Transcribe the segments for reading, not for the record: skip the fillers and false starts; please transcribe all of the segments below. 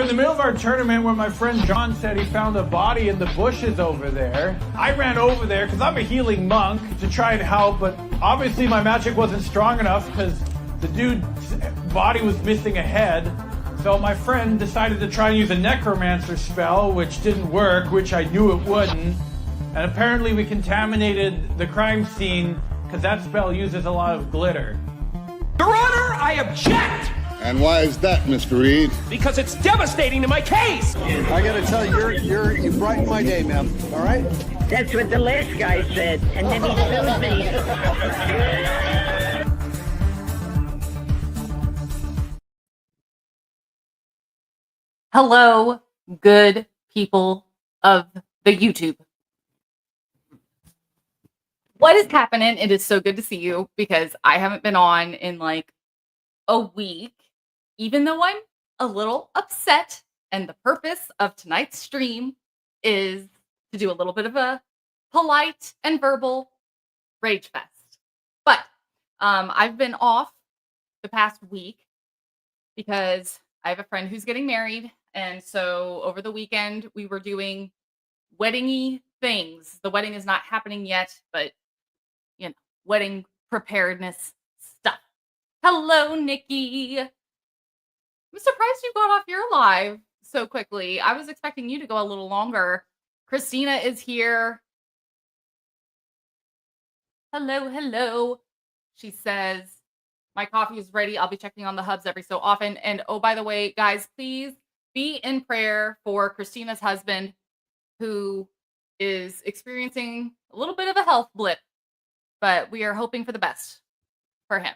in the middle of our tournament where my friend John said he found a body in the bushes over there, I ran over there because I'm a healing monk to try and help, but obviously my magic wasn't strong enough because the dude's body was missing a head. So my friend decided to try and use a necromancer spell, which didn't work, which I knew it wouldn't. And apparently we contaminated the crime scene because that spell uses a lot of glitter. Your Honor, I object! And why is that, Mr. Reed? Because it's devastating to my case! I gotta tell you, you brighten my day, ma'am. All right? That's what the last guy said, and then he sued me. Hello, good people of the YouTube. What is happening? It is so good to see you because I haven't been on in like a week, even though I'm a little upset. And the purpose of tonight's stream is to do a little bit of a polite and verbal rage fest. But I've been off the past week because I have a friend who's getting married. And so over the weekend, we were doing wedding-y things. The wedding is not happening yet, but, you know, wedding preparedness stuff. Hello, Nikki. I'm surprised you got off your live so quickly. I was expecting you to go a little longer. Christina is here. Hello, hello. She says, my coffee is ready. I'll be checking on the hubs every so often. And oh, by the way, guys, please be in prayer for Christina's husband, who is experiencing a little bit of a health blip, but we are hoping for the best for him.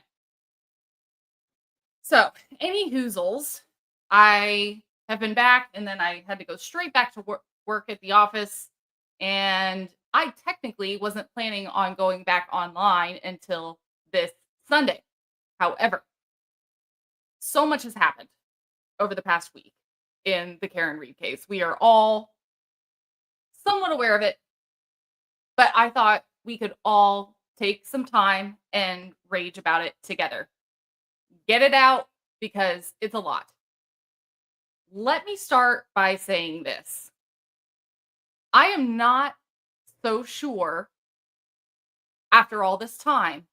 So, any hoozles, I have been back, and then I had to go straight back to work at the office, and I technically wasn't planning on going back online until this Sunday. However, so much has happened over the past week in the Karen Reed case. We are all somewhat aware of it, but I thought we could all take some time and rage about it together. Get it out because it's a lot. Let me start by saying this. I am not so sure, after all this time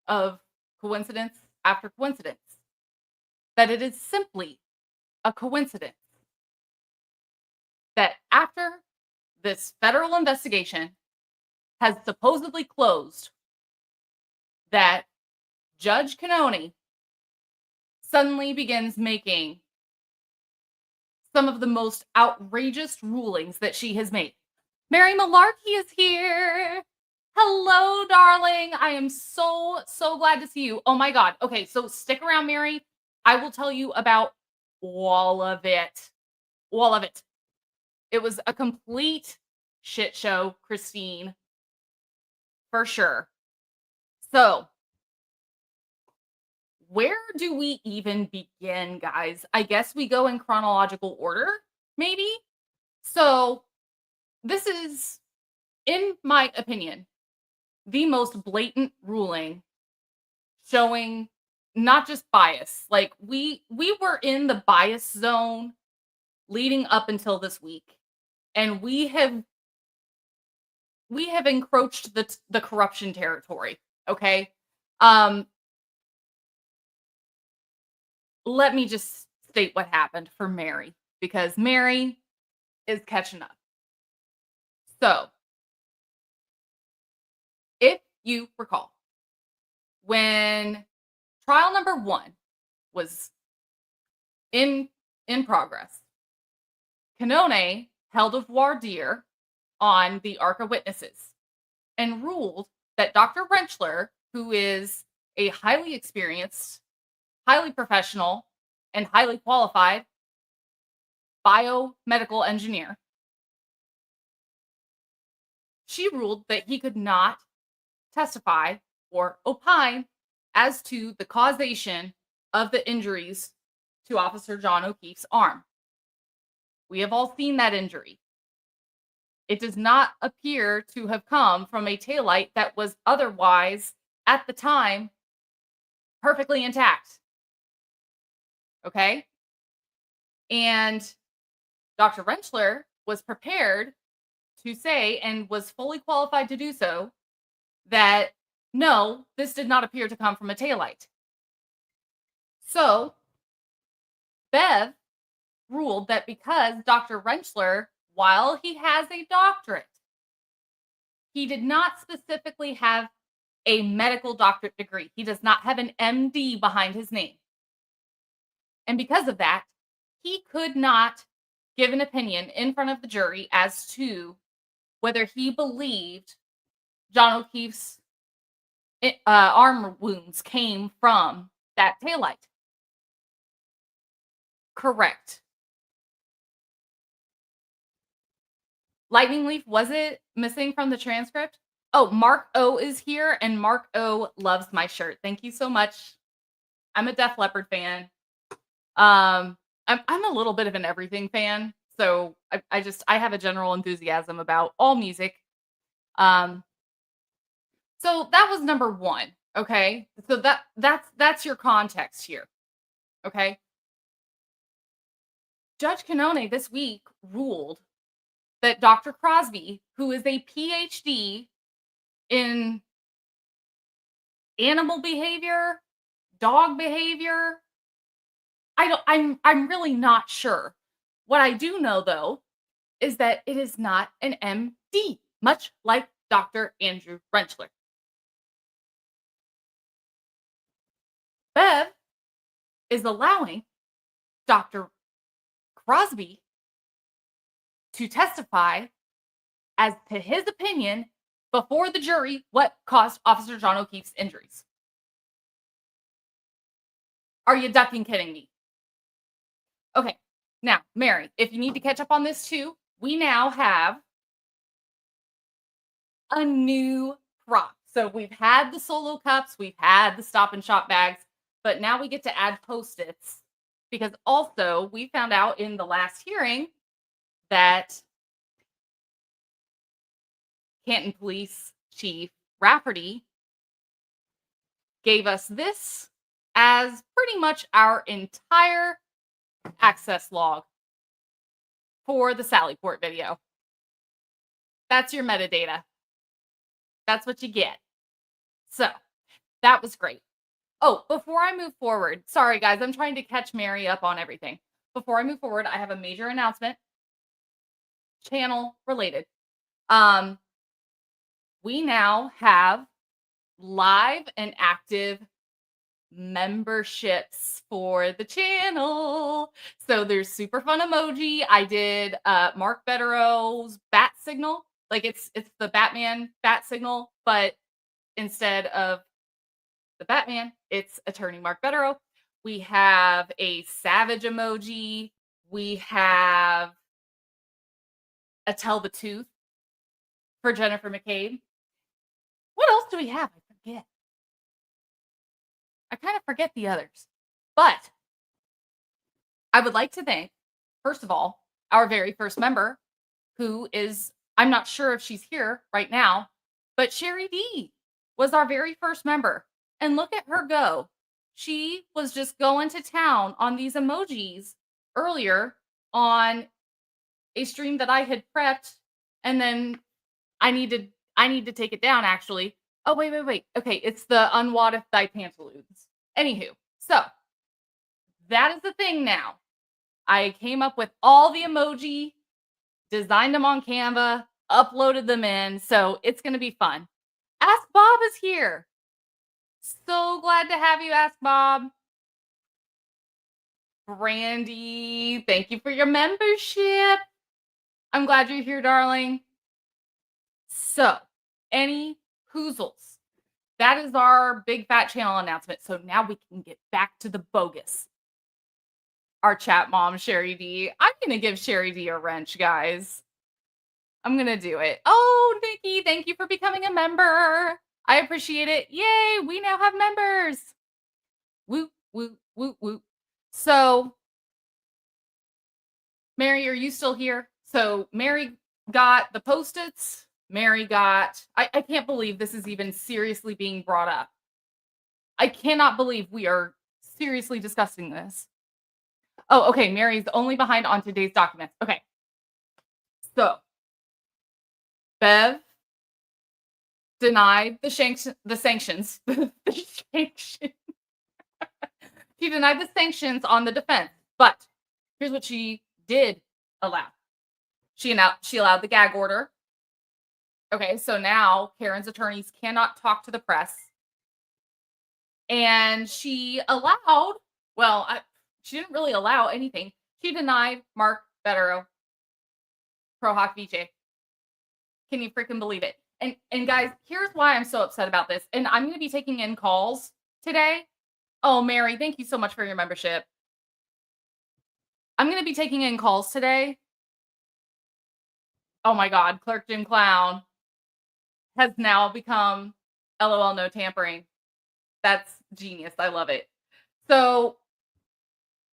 of coincidence after coincidence, that it is simply a coincidence that after this federal investigation has supposedly closed, that Judge Cannoni suddenly begins making some of the most outrageous rulings that she has made. Mary Malarkey is here. Hello, darling. I am so glad to see you. Oh my God. Okay, so stick around, Mary. I will tell you about all of it. All of it. It was a complete shit show, Christine. For sure. So, where do we even begin, guys? I guess we go in chronological order, maybe? So, this is, in my opinion, the most blatant ruling showing not just bias. Like, we were in the bias zone leading up until this week, and we have encroached the corruption territory, okay? Let me just state what happened for Mary, because Mary is catching up. So, if you recall, when trial number 1 was in progress, Cannoni held a voir dire on the ARCA witnesses and ruled that Dr. Rentschler, who is a highly experienced, highly professional, and highly qualified biomedical engineer, she ruled that he could not testify or opine as to the causation of the injuries to Officer John O'Keefe's arm. We have all seen that injury. It does not appear to have come from a taillight that was otherwise, at the time, perfectly intact. Okay? And Dr. Rentschler was prepared to say, and was fully qualified to do so, that no, this did not appear to come from a taillight. So, Bev ruled that because Dr. Rentschler, while he has a doctorate, he did not specifically have a medical doctorate degree. He does not have an MD behind his name. And because of that, he could not give an opinion in front of the jury as to whether he believed John O'Keefe's arm wounds came from that taillight. Correct. Lightning Leaf, was it missing from the transcript? Oh, Mark O is here, and Mark O loves my shirt. Thank you so much. I'm a Def Leppard fan. I'm a little bit of an everything fan, so I have a general enthusiasm about all music. So that was number one. Okay, so that's your context here. Okay, Judge Canone this week ruled that Dr. Crosby, who is a PhD in animal behavior, dog behavior, I'm really not sure. What I do know though is that it is not an MD, much like Dr. Andrew Rentschler. Bev is allowing Dr. Crosby to testify as to his opinion before the jury what caused Officer John O'Keefe's injuries. Are you ducking kidding me? Okay, now, Mary, if you need to catch up on this too, we now have a new prop. So we've had the solo cups, we've had the Stop and Shop bags, but now we get to add Post-its because also we found out in the last hearing that Canton Police Chief Rafferty gave us this as pretty much our entire access log for the Sallyport video. That's your metadata. That's what you get. So that was great. Oh, before I move forward, sorry guys, I'm trying to catch Mary up on everything. Before I move forward, I have a major announcement, channel related. We now have live and active memberships for the channel. So there's super fun emoji. I did Mark Bederow's bat signal. Like it's the Batman bat signal, but instead of the Batman, it's Attorney Mark Bederow. We have a savage emoji. We have a tell the tooth for Jennifer McCabe. What else do we have? I forget. I kind of forget the others. But I would like to thank, first of all, our very first member, who is, I'm not sure if she's here right now, but Sherry D was our very first member. And look at her go. She was just going to town on these emojis earlier on a stream that I had prepped, and then I need to take it down actually. Oh, wait. Okay, it's the unwaddeth thy pantaloons. Anywho, so that is the thing now. I came up with all the emoji, designed them on Canva, uploaded them in, so it's going to be fun. Ask Bob is here. So glad to have you, Ask Bob. Brandy, thank you for your membership. I'm glad you're here, darling. So, any hoozles. That is our big fat channel announcement. So now we can get back to the bogus. Our chat mom, Sherry D. I'm going to give Sherry D a wrench, guys. I'm going to do it. Oh, Nikki, thank you for becoming a member. I appreciate it. Yay, we now have members. Woo, woo, woo, woo. So, Mary, are you still here? So, Mary got the Post-its. Mary got, I can't believe this is even seriously being brought up. I cannot believe we are seriously discussing this. Oh, okay. Mary's only behind on today's documents. Okay. So, Bev denied the sanctions. The sanction. She denied the sanctions on the defense. But here's what she did allow. She allowed the gag order. Okay, so now Karen's attorneys cannot talk to the press. And she allowed, she didn't really allow anything. She denied Mark Bederow Pro Hoc Vice. Can you freaking believe it? And guys, here's why I'm so upset about this. And I'm going to be taking in calls today. Oh, Mary, thank you so much for your membership. I'm going to be taking in calls today. Oh my God, Clerk Jim Clown has now become LOL no tampering. That's genius. I love it. So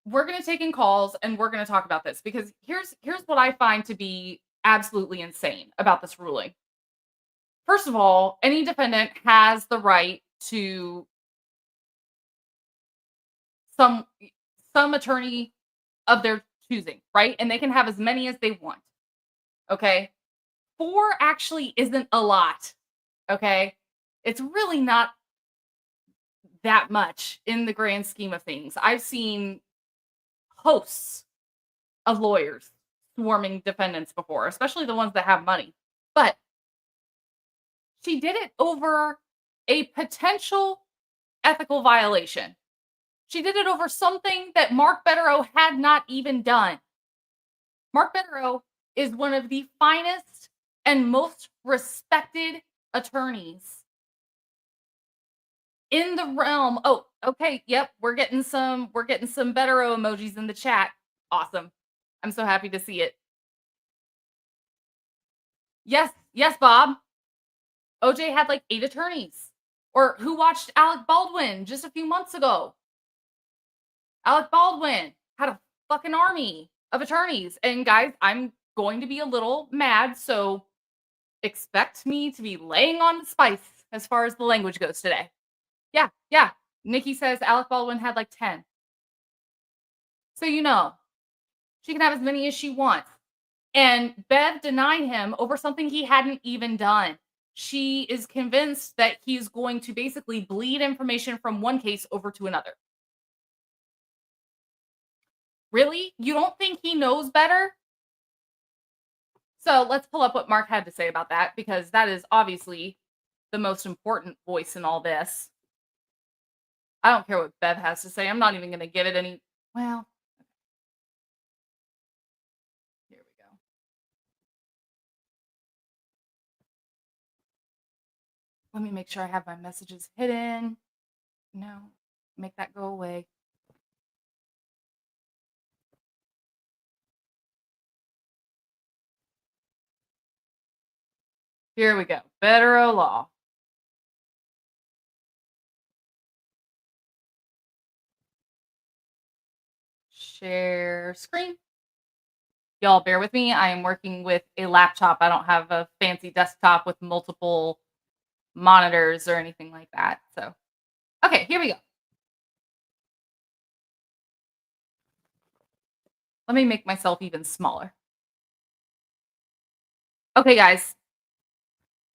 we're going to take in calls and we're going to talk about this because here's what I find to be absolutely insane about this ruling. First of all, any defendant has the right to some attorney of their choosing, right? And they can have as many as they want. Okay? 4 actually isn't a lot. Okay? It's really not that much in the grand scheme of things. I've seen hosts of lawyers swarming defendants before, especially the ones that have money. But she did it over a potential ethical violation. She did it over something that Mark Bederow had not even done. Mark Bederow is one of the finest and most respected attorneys in the realm. Oh, okay. Yep, we're getting some Bederow emojis in the chat. Awesome. I'm so happy to see it. Yes, Bob. OJ had like 8 attorneys. Or who watched Alec Baldwin just a few months ago? Alec Baldwin had a fucking army of attorneys. And guys, I'm going to be a little mad, so expect me to be laying on the spice as far as the language goes today. Yeah. Nikki says Alec Baldwin had like 10. So she can have as many as she wants. And Bev denied him over something he hadn't even done. She is convinced that he's going to basically bleed information from one case over to another. Really? You don't think he knows better? So let's pull up what Mark had to say about that, because that is obviously the most important voice in all this. I don't care what Bev has to say. I'm not even going to give it any. Well, here we go. Let me make sure I have my messages hidden. No, make that go away. Here we go. Bederow law. Share screen. Y'all bear with me. I am working with a laptop. I don't have a fancy desktop with multiple monitors or anything like that. So, okay, here we go. Let me make myself even smaller. Okay, guys.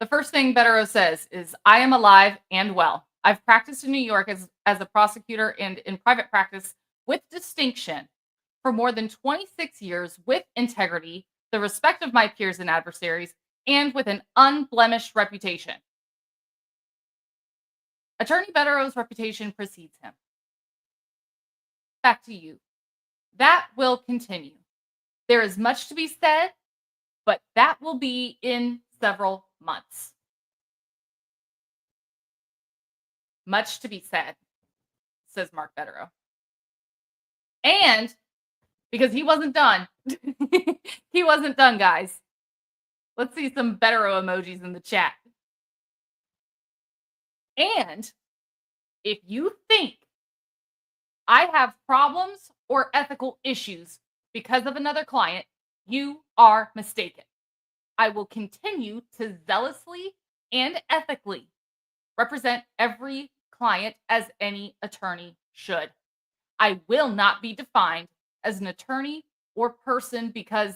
The first thing Bederow says is, I am alive and well. I've practiced in New York as a prosecutor and in private practice with distinction for more than 26 years with integrity, the respect of my peers and adversaries, and with an unblemished reputation. Attorney Bederow's reputation precedes him. Back to you. That will continue. There is much to be said, but that will be in several months. Much to be said, says Mark Bederow. And because he wasn't done. He wasn't done, guys. Let's see some Bederow emojis in the chat. And if you think I have problems or ethical issues because of another client, you are mistaken. I will continue to zealously and ethically represent every client as any attorney should. I will not be defined as an attorney or person because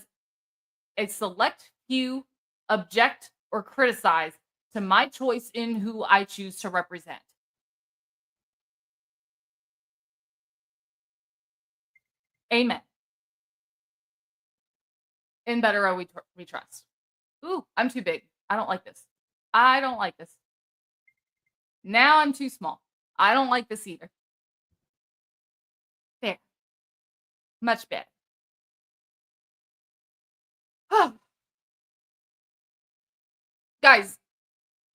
a select few object or criticize to my choice in who I choose to represent. Amen. In Bederow we trust. Ooh, I'm too big. I don't like this. I don't like this. Now I'm too small. I don't like this either. There. Much better. Guys,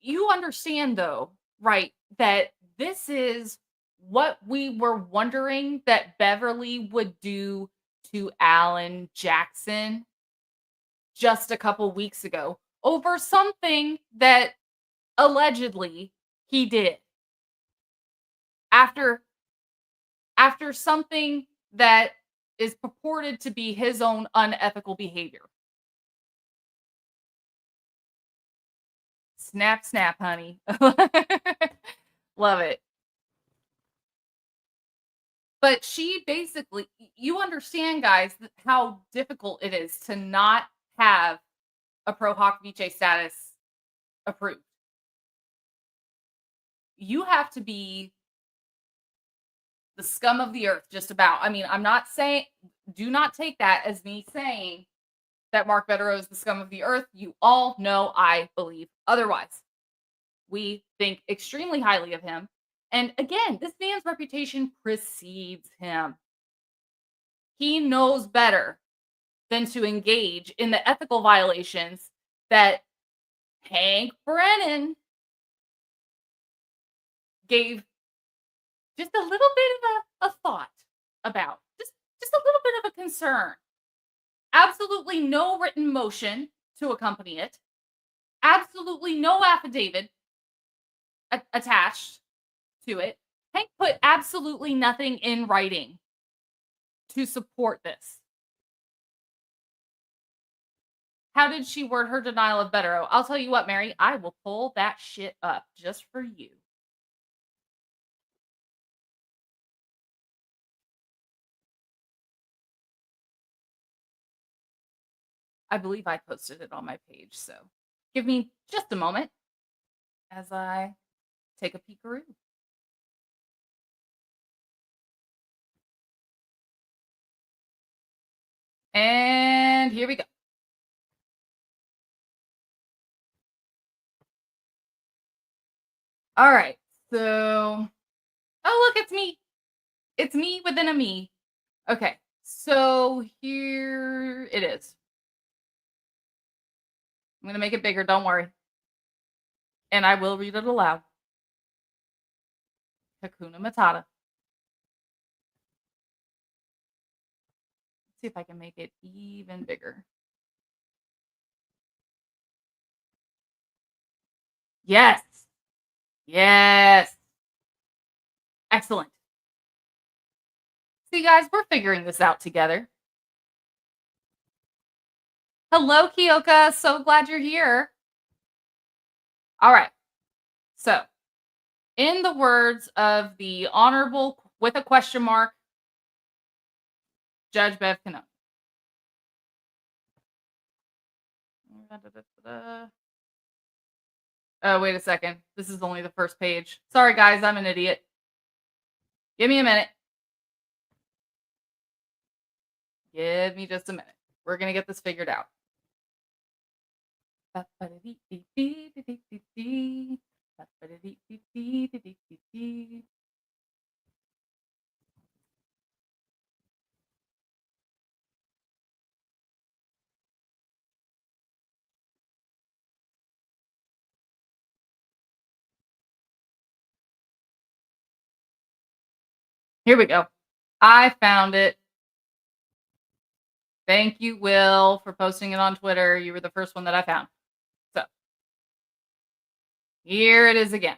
you understand though, right, that this is what we were wondering that Beverly would do to Alan Jackson just a couple weeks ago over something that allegedly he did. After something that is purported to be his own unethical behavior. Snap, snap, honey. Love it. But she basically, you understand, guys, how difficult it is to not have a pro hoc vice status approved. You have to be the scum of the earth, just about. I mean, I'm not saying, do not take that as me saying that Mark Bederow is the scum of the earth. You all know I believe otherwise. We think extremely highly of him. And again, this man's reputation precedes him. He knows better than to engage in the ethical violations that Hank Brennan gave just a little bit of a thought about. Just a little bit of a concern. Absolutely no written motion to accompany it. Absolutely no affidavit attached to it. Hank put absolutely nothing in writing to support this. How did she word her denial of Bederow? I'll tell you what, Mary, I will pull that shit up just for you. I believe I posted it on my page, so give me just a moment as I take a peekaroo. And here we go. All right, so, oh, look, it's me. It's me within a me. Okay, so here it is. I'm going to make it bigger, don't worry. And I will read it aloud. Hakuna Matata. Let's see if I can make it even bigger. Yes. Yes. Excellent. See, guys, we're figuring this out together. Hello, Kyoka. So glad you're here. All right. So, in the words of the Honorable, with a question mark, Judge Bev Cannone. Oh, wait a second. This is only the first page. Sorry, guys. I'm an idiot. Give me a minute. Give me just a minute. We're going to get this figured out. Here we go. I found it. Thank you, Will, for posting it on Twitter. You were the first one that I found. So, here it is again.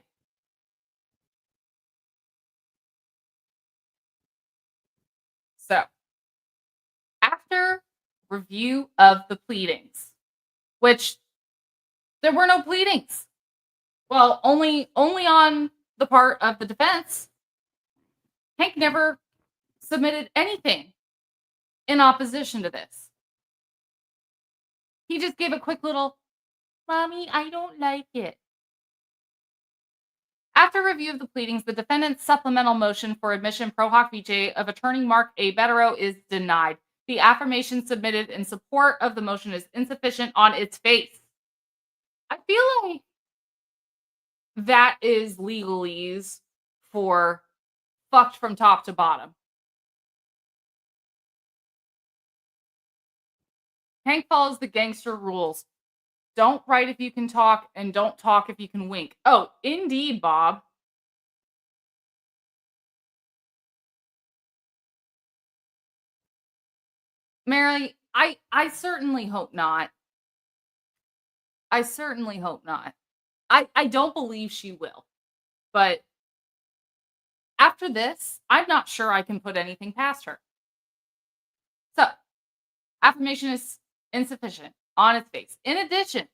So, after review of the pleadings, which there were no pleadings. Well, only on the part of the defense. Hank never submitted anything in opposition to this. He just gave a quick little, "Mommy, I don't like it." After review of the pleadings, the defendant's supplemental motion for admission pro hoc vice of attorney Mark A. Bederow is denied. The affirmation submitted in support of the motion is insufficient on its face. I feel like that is legalese for fucked from top to bottom. Hank follows the gangster rules. Don't write if you can talk, and don't talk if you can wink. Oh, indeed, Bob. Mary, I certainly hope not. I certainly hope not. I don't believe she will. But after this, I'm not sure I can put anything past her. So, affirmation is insufficient on its face. In addition,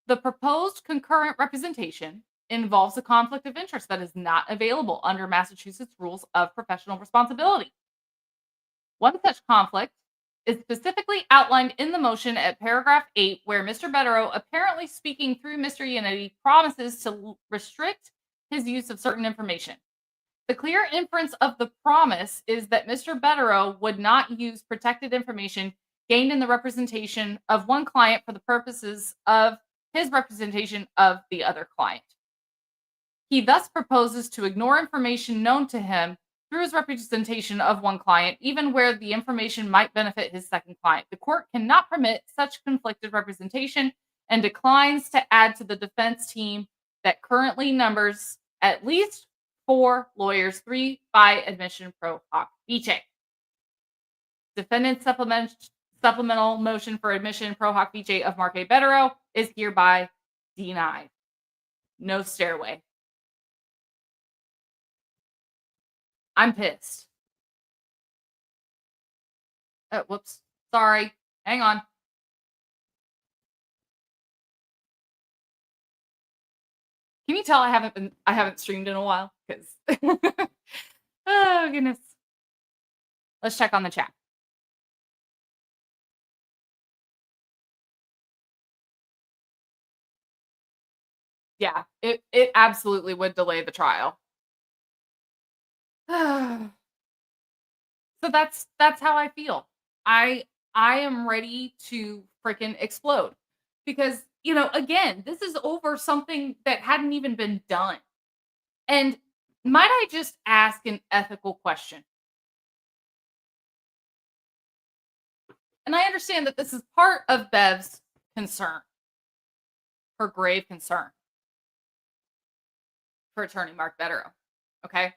the proposed concurrent representation involves a conflict of interest that is not available under Massachusetts rules of professional responsibility. One such conflict is specifically outlined in the motion at paragraph 8, where Mr. Bederow, apparently speaking through Mr. Yannetti, promises to restrict his use of certain information. The clear inference of the promise is that Mr. Bederow would not use protected information gained in the representation of one client for the purposes of his representation of the other client. He thus proposes to ignore information known to him through his representation of one client, even where the information might benefit his second client. The court cannot permit such conflicted representation and declines to add to the defense team that currently numbers at least 4 lawyers, 3 by admission pro hoc vice. Defendant's supplemental motion for admission pro hoc vice of Mark A. Bederow is hereby denied. No stairway. I'm pissed. Oh, whoops. Sorry. Hang on. Can you tell I haven't streamed in a while? Because oh goodness. Let's check on the chat. Yeah, it absolutely would delay the trial. So that's how I feel. I am ready to freaking explode because, again, this is over something that hadn't even been done. And might I just ask an ethical question? And I understand that this is part of Bev's concern, her grave concern for attorney Mark Bederow. Okay?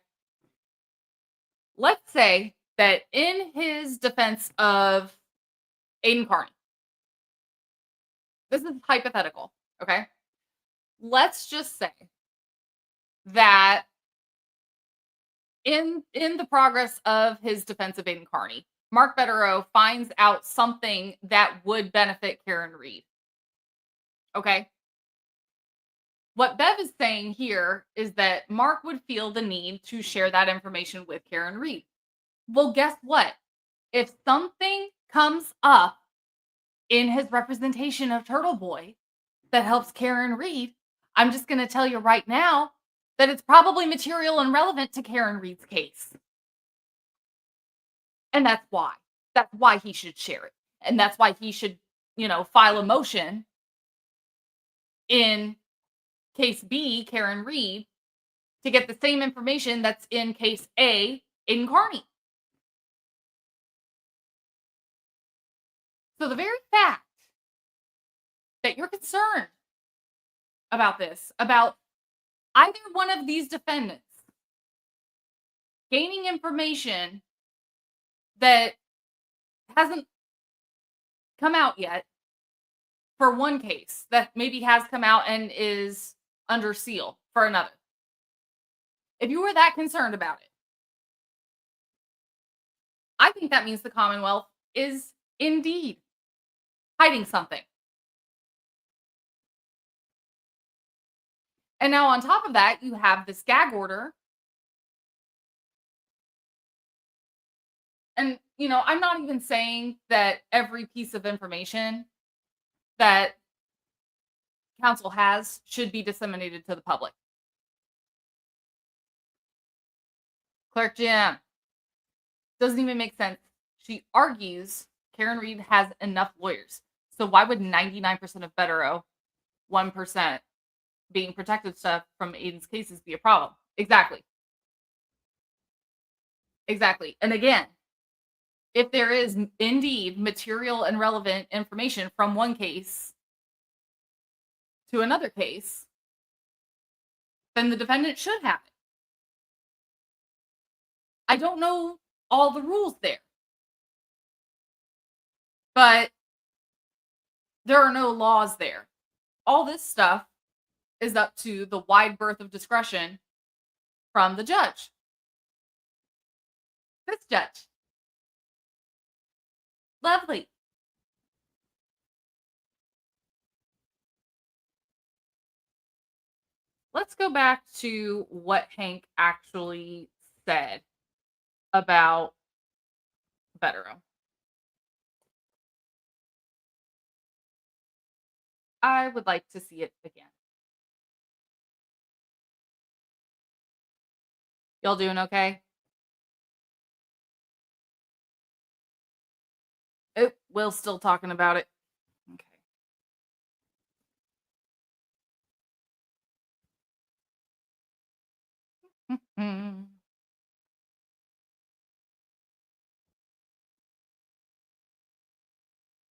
Let's say that in his defense of Aiden Carney, this is hypothetical, okay? Let's just say that in the progress of his defense of Aiden Carney, Mark Bederow finds out something that would benefit Karen Reed. Okay? What Bev is saying here is that Mark would feel the need to share that information with Karen Reed. Well, guess what? If something comes up in his representation of Turtle Boy that helps Karen Reed, I'm just going to tell you right now that it's probably material and relevant to Karen Reed's case. And that's why. That's why he should share it. And that's why he should, file a motion in case B, Karen Reed, to get the same information that's in case A, Aiden Carney. So the very fact that you're concerned about this, about either one of these defendants gaining information that hasn't come out yet for one case, that maybe has come out and is under seal for another. If you were that concerned about it, I think that means the Commonwealth is indeed hiding something. And now on top of that, you have this gag order. And, I'm not even saying that every piece of information that counsel has should be disseminated to the public. Clerk Jim, doesn't even make sense. She argues Karen Reed has enough lawyers. So why would 99% of Bederow, 1% being protected stuff from Aiden's cases be a problem? Exactly. Exactly. And again, if there is indeed material and relevant information from one case to another case, then the defendant should have it. I don't know all the rules there, but there are no laws there. All this stuff is up to the wide berth of discretion from the judge. This judge. Lovely. Let's go back to what Hank actually said about Bederow. I would like to see it again. Y'all doing okay? Oh, Will's still talking about it. Okay.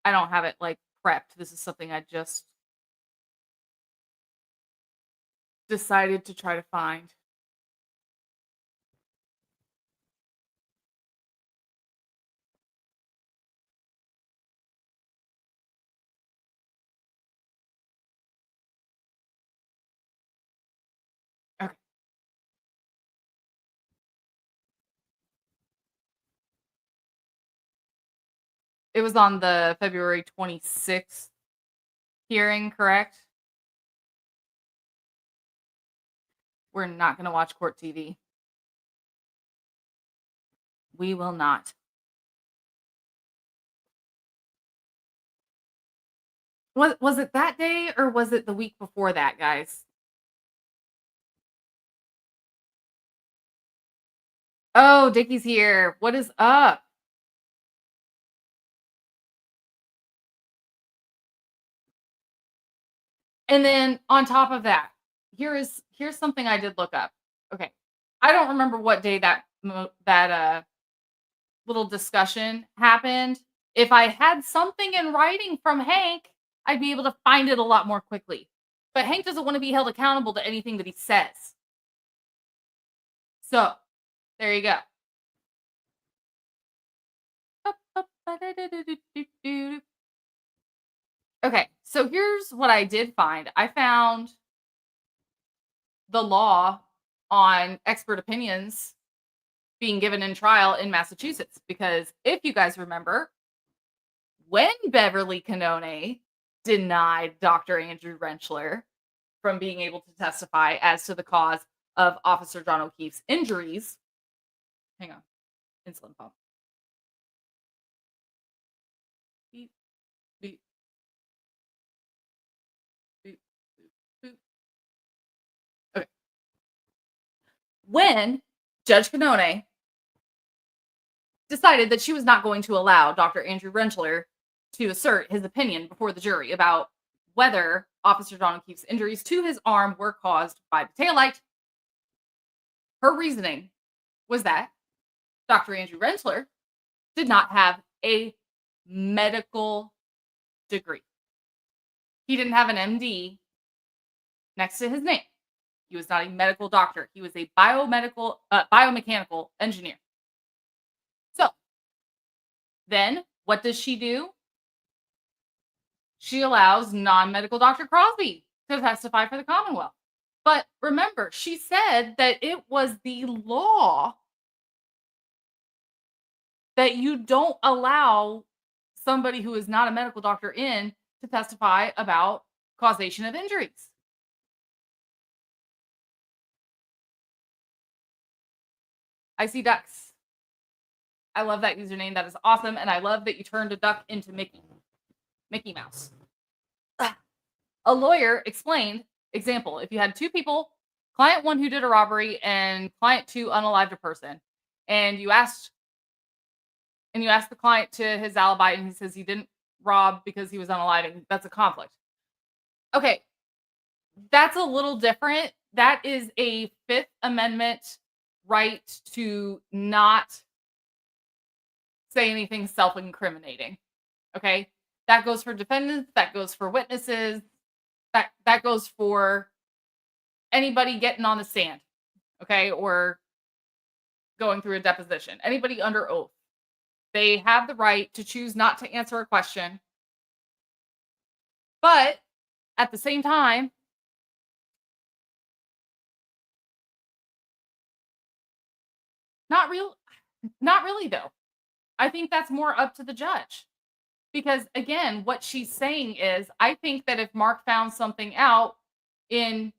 I don't have it like prepped. This is something I just decided to try to find. Okay. It was on the February 26th hearing, correct? We're not going to watch court TV. We will not. Was it that day or was it the week before that, guys? Oh, Dickie's here. What is up? And then on top of that, here's something I did look up. Okay. I don't remember what day that little discussion happened. If I had something in writing from Hank, I'd be able to find it a lot more quickly. But Hank doesn't want to be held accountable to anything that he says. So, there you go. Okay, so here's what I did find. I found the law on expert opinions being given in trial in Massachusetts. Because if you guys remember, when Beverly Canone denied Dr. Andrew Rentschler from being able to testify as to the cause of Officer John O'Keefe's injuries, hang on, insulin pump. Beep, beep, beep, beep, beep. Okay. When Judge Canone decided that she was not going to allow Dr. Andrew Rentschler to assert his opinion before the jury about whether Officer John O'Keefe's injuries to his arm were caused by the taillight, her reasoning was that Dr. Andrew Rentschler did not have a medical degree. He didn't have an MD next to his name. He was not a medical doctor. He was a biomechanical engineer. So, then what does she do? She allows non-medical Dr. Crosby to testify for the Commonwealth. But remember, she said that it was the law that you don't allow somebody who is not a medical doctor in to testify about causation of injuries. I see ducks. I love that username. That is awesome. And I love that you turned a duck into Mickey Mouse. A lawyer explained, example, if you had two people, client one who did a robbery and client two unalived a person, and you asked the client to his alibi and he says he didn't rob because he was unaliving, that's a conflict. Okay, that's a little different. That is a Fifth Amendment right to not say anything self-incriminating. Okay, that goes for defendants, that goes for witnesses, that goes for anybody getting on the stand, okay, or going through a deposition. Anybody under oath, they have the right to choose not to answer a question. But at the same time, not really though. I think that's more up to the judge. Because again, what she's saying is, I think that if Mark found something out in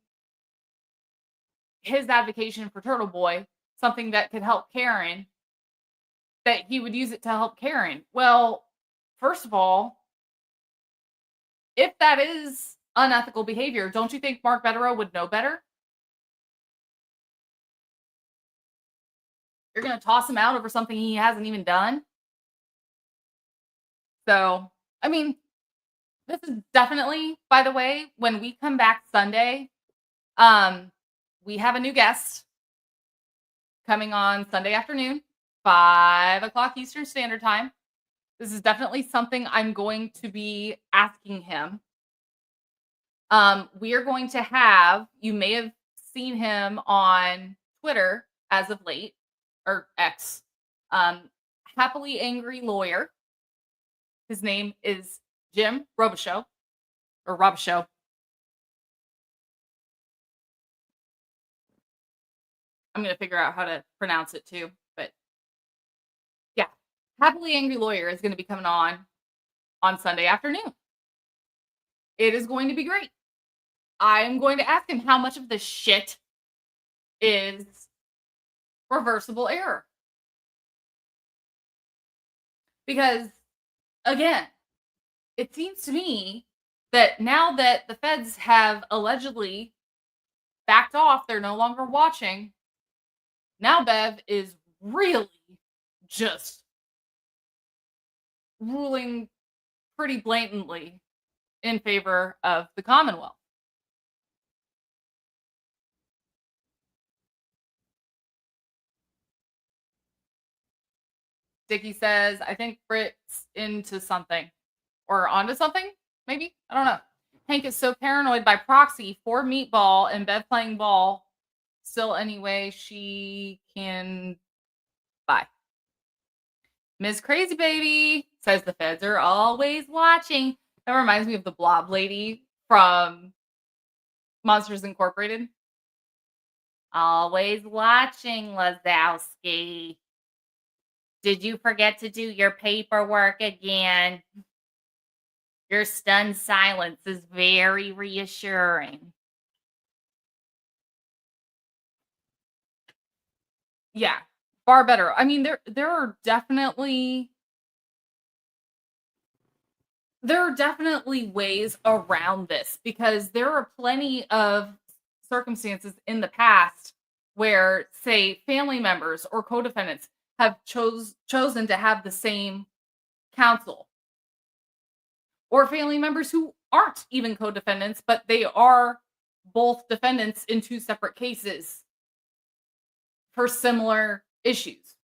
his advocacy for Turtle Boy, something that could help Karen, that he would use it to help Karen. Well, first of all, if that is unethical behavior, don't you think Mark Bederow would know better? You're going to toss him out over something he hasn't even done? So, I mean, this is definitely, by the way, when we come back Sunday, we have a new guest coming on Sunday afternoon, 5 o'clock Eastern Standard Time. This is definitely something I'm going to be asking him. We are going to have, you may have seen him on Twitter as of late, or X, Happily Angry Lawyer. His name is Jim Robichaux, or Robichaux. I'm going to figure out how to pronounce it too. But yeah, Happily Angry Lawyer is going to be coming on Sunday afternoon. It is going to be great. I am going to ask him how much of this shit is reversible error. Because, again, it seems to me that now that the feds have allegedly backed off, they're no longer watching, now Bev is really just ruling pretty blatantly in favor of the Commonwealth. Dickie says, I think Britt's into something. Or onto something, maybe? I don't know. Hank is so paranoid by proxy for Meatball and Bev playing ball. Still, anyway, she can buy. Ms. Crazy Baby says the feds are always watching. That reminds me of the blob lady from Monsters Incorporated. Always watching, Lazowski. Did you forget to do your paperwork again? Your stunned silence is very reassuring. Yeah, far better. I mean, there are definitely ways around this, because there are plenty of circumstances in the past where, say, family members or co-defendants have chosen to have the same counsel. Or family members who aren't even co-defendants, but they are both defendants in two separate cases for similar issues.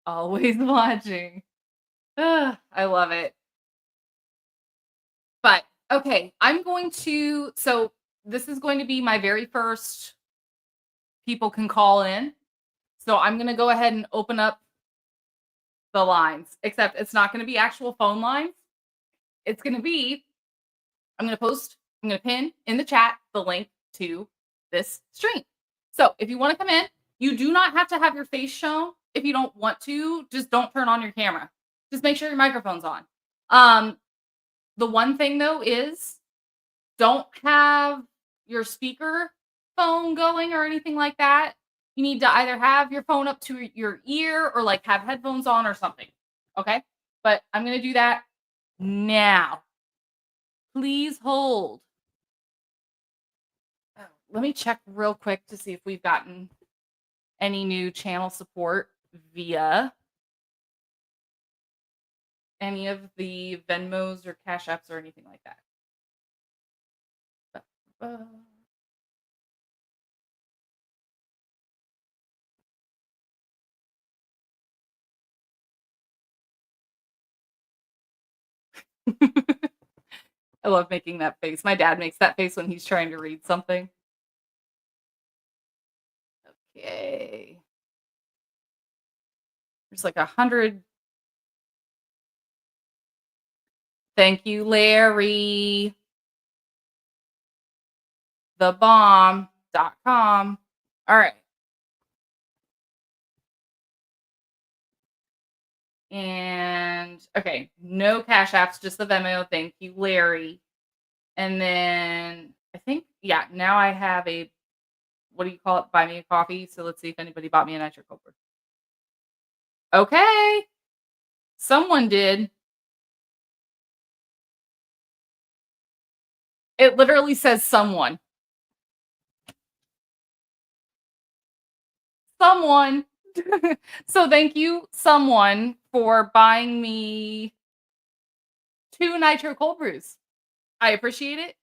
Always watching. Ugh, I love it. But, okay, so this is going to be my very first people can call in. So I'm going to go ahead and open up the lines, except it's not going to be actual phone lines. It's going to be, I'm going to pin in the chat the link to this stream. So if you want to come in, you do not have to have your face shown. If you don't want to, just don't turn on your camera. Just make sure your microphone's on. The one thing though is don't have your speaker phone going or anything like that. You need to either have your phone up to your ear or like have headphones on or something. Okay? But I'm going to do that now. Please hold. Oh, let me check real quick to see if we've gotten any new channel support via any of the Venmos or Cash Apps or anything like that. I love making that face. My dad makes that face when he's trying to read something. Okay. There's like 100. Thank you, Larry. Thebomb.com. All right. And okay, no Cash Apps, just the Venmo. Thank you, Larry. And then I think, yeah, now I have a, what do you call it? Buy me a coffee. So let's see if anybody bought me a nitro cold brew. Okay. Someone did. It literally says someone. Someone. So thank you, someone, for buying me 2 nitro cold brews. I appreciate it.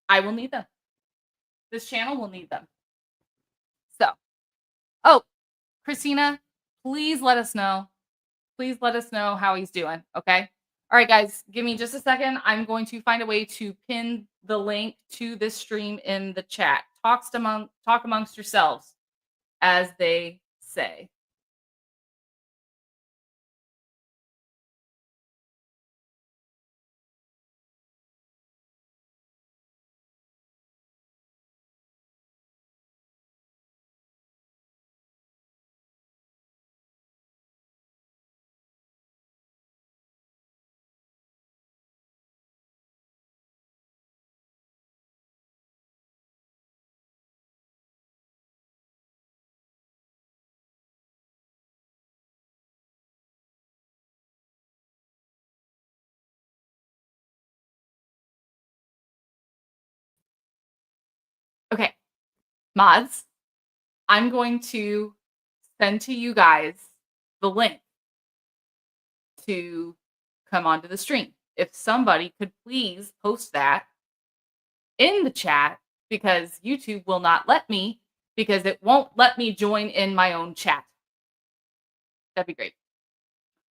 I will need them. This channel will need them. So, oh, Christina, please let us know. Please let us know how he's doing, okay? All right, guys, give me just a second. I'm going to find a way to pin the link to this stream in the chat. Talk amongst yourselves, as they say. Okay, mods, I'm going to send to you guys the link to come onto the stream. If somebody could please post that in the chat, because YouTube will not let me, because it won't let me join in my own chat. That'd be great.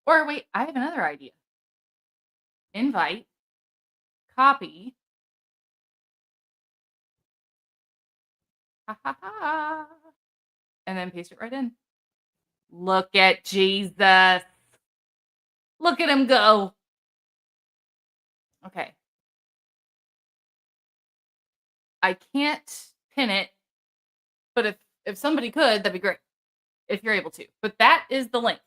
Or wait, I have another idea. Invite, copy. Ha ha ha. And then paste it right in. Look at Jesus. Look at him go. Okay. I can't pin it, but if somebody could, that'd be great. If you're able to. But that is the link.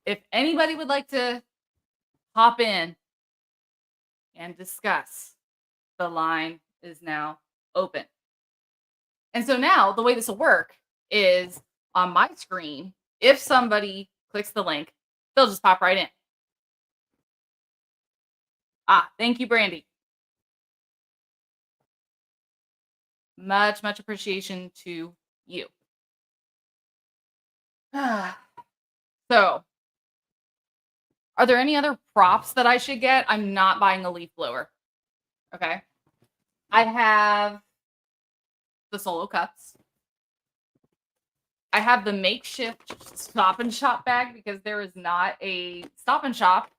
If anybody would like to hop in and discuss, the line is now open. And so now the way this will work is on my screen, if somebody clicks the link, they'll just pop right in. Ah, thank you, Brandy. Much, much appreciation to you. So, are there any other props that I should get? I'm not buying a leaf blower. Okay. I have the solo cups. I have the makeshift Stop and Shop bag because there is not a Stop and Shop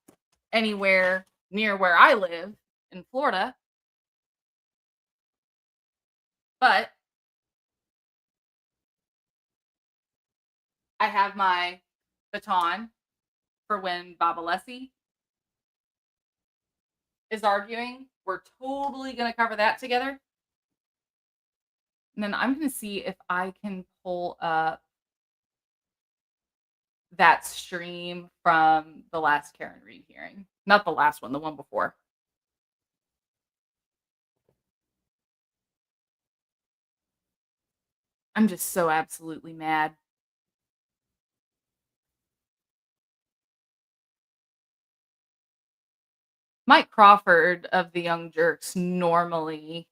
anywhere near where I live in Florida. But I have my baton for when Baba Lessie is arguing. We're totally going to cover that together. And then I'm going to see if I can pull up that stream from the last Karen Reed hearing. Not the last one, the one before. I'm just so absolutely mad. Mike Crawford of the Young Jerks normally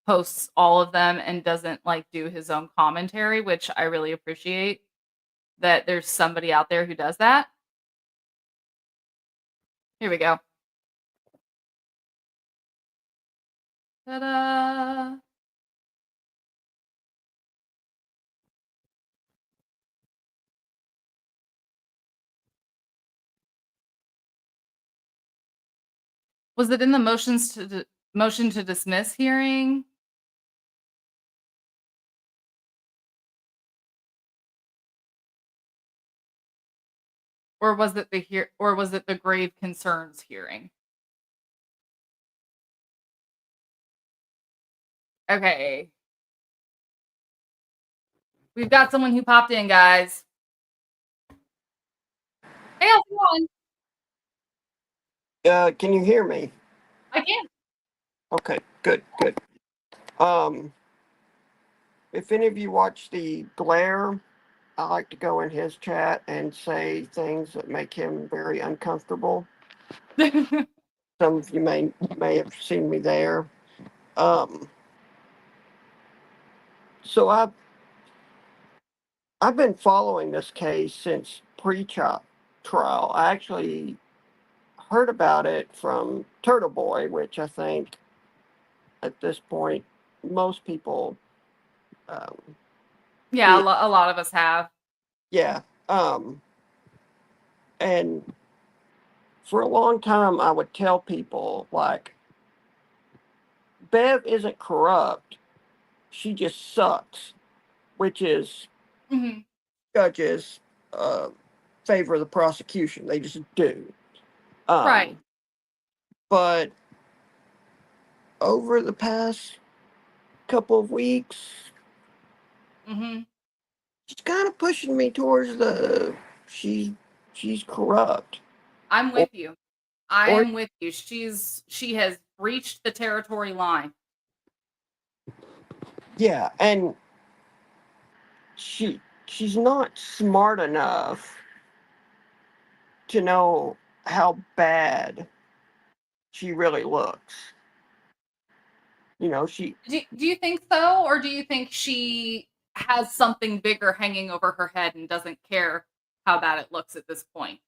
posts all of them and doesn't like do his own commentary, which I really appreciate that there's somebody out there who does that. Here we go. Ta-da! Was it in the motion to dismiss hearing? Or was it the grave concerns hearing? Okay. We've got someone who popped in, guys. Hey, how's it going? Can you hear me? I can. Okay, good. If any of you watch the Glare, I like to go in his chat and say things that make him very uncomfortable. Some of you may have seen me there. So I've been following this case since pre-trial. I actually heard about it from Turtle Boy, which I think at this point most people Yeah, Yeah. a lot of us have. Yeah. And for a long time, I would tell people, like, Bev isn't corrupt. She just sucks, which is Mhm. judges favor the prosecution. They just do. Right. But over the past couple of weeks, Mhm. she's kind of pushing me towards she's corrupt. I'm with you. I or- am with you. She has breached the territory line. Yeah, and she's not smart enough to know how bad she really looks. You know, Do you think so, or do you think she has something bigger hanging over her head and doesn't care how bad it looks at this point?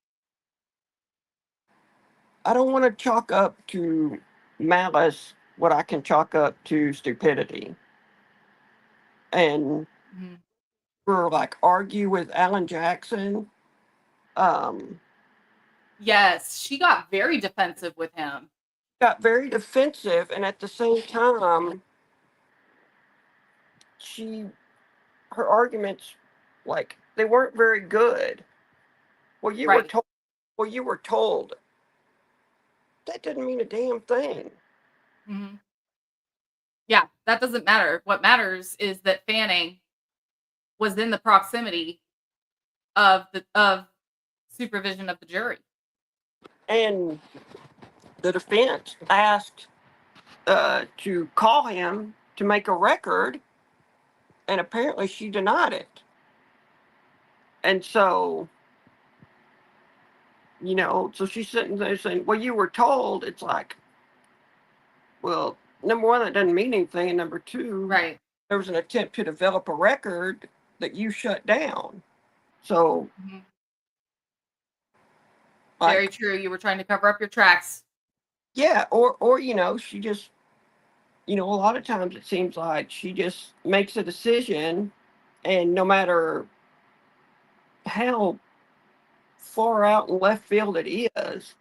I don't want to chalk up to malice what I can chalk up to stupidity. And Mhm. for like argue with Alan Jackson, Yes, she got very defensive with him. got very defensive, and at the same time, her arguments, like, they weren't very good. Well, you were Right. told. Well, you were told. That didn't mean a damn thing. Mhm. Yeah, that doesn't matter. What matters is that Fanning was in the proximity of supervision of the jury. And the defense asked to call him to make a record, and apparently she denied it. And so, so she's sitting there saying, well, you were told. It's like, well, number one, that doesn't mean anything. And number two, Right. there was an attempt to develop a record that you shut down. So, Mhm. like, Very true. You were trying to cover up your tracks. yeah, or she just, a lot of times it seems like she just makes a decision, and no matter how far out in left field it is,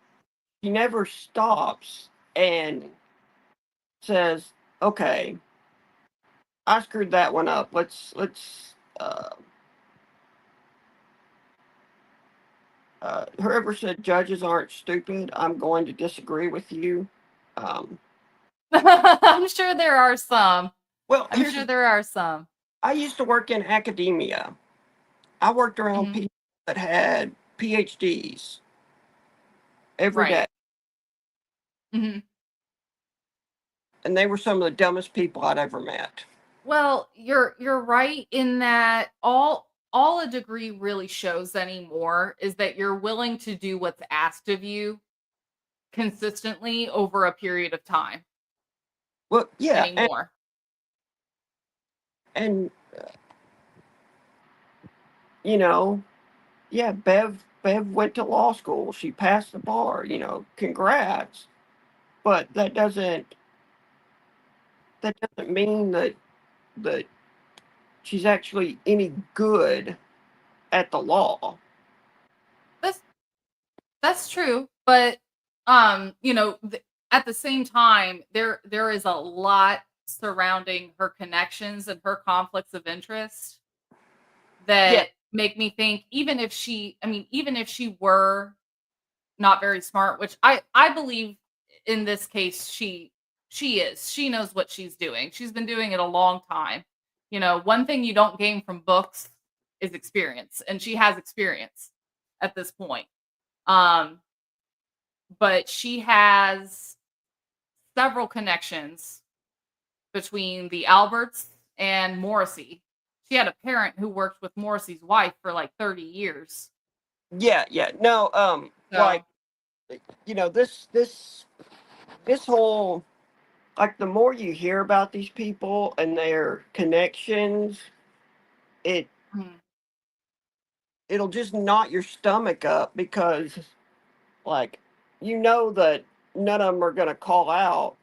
she never stops and says, "Okay, I screwed that one up. Whoever said judges aren't stupid, I'm going to disagree with you." Um, I'm sure there are some. well, I'm sure there are some. I used to work in academia. I worked around Mhm. people that had PhDs every day. Right. Hmm. And they were some of the dumbest people I'd ever met. Well, you're right in that all a degree really shows anymore is that you're willing to do what's asked of you consistently over a period of time Well, yeah, anymore. and you know, yeah, Bev went to law school. She passed the bar. Congrats. But that doesn't mean that she's actually any good at the law. That's that's true, but at the same time, there is a lot surrounding her connections and her conflicts of interest Yeah, that make me think even if she were not very smart, which I believe in this case she is. She knows what she's doing. She's been doing it a long time. One thing you don't gain from books is experience, and she has experience at this point. Um, but she has several connections between the Alberts and Morrissey. She had a parent who worked with Morrissey's wife for like 30 years. yeah. No, like So, this whole, like, the more you hear about these people and their connections, it mhm, it'll just knot your stomach up because, like, that none of them are going to call out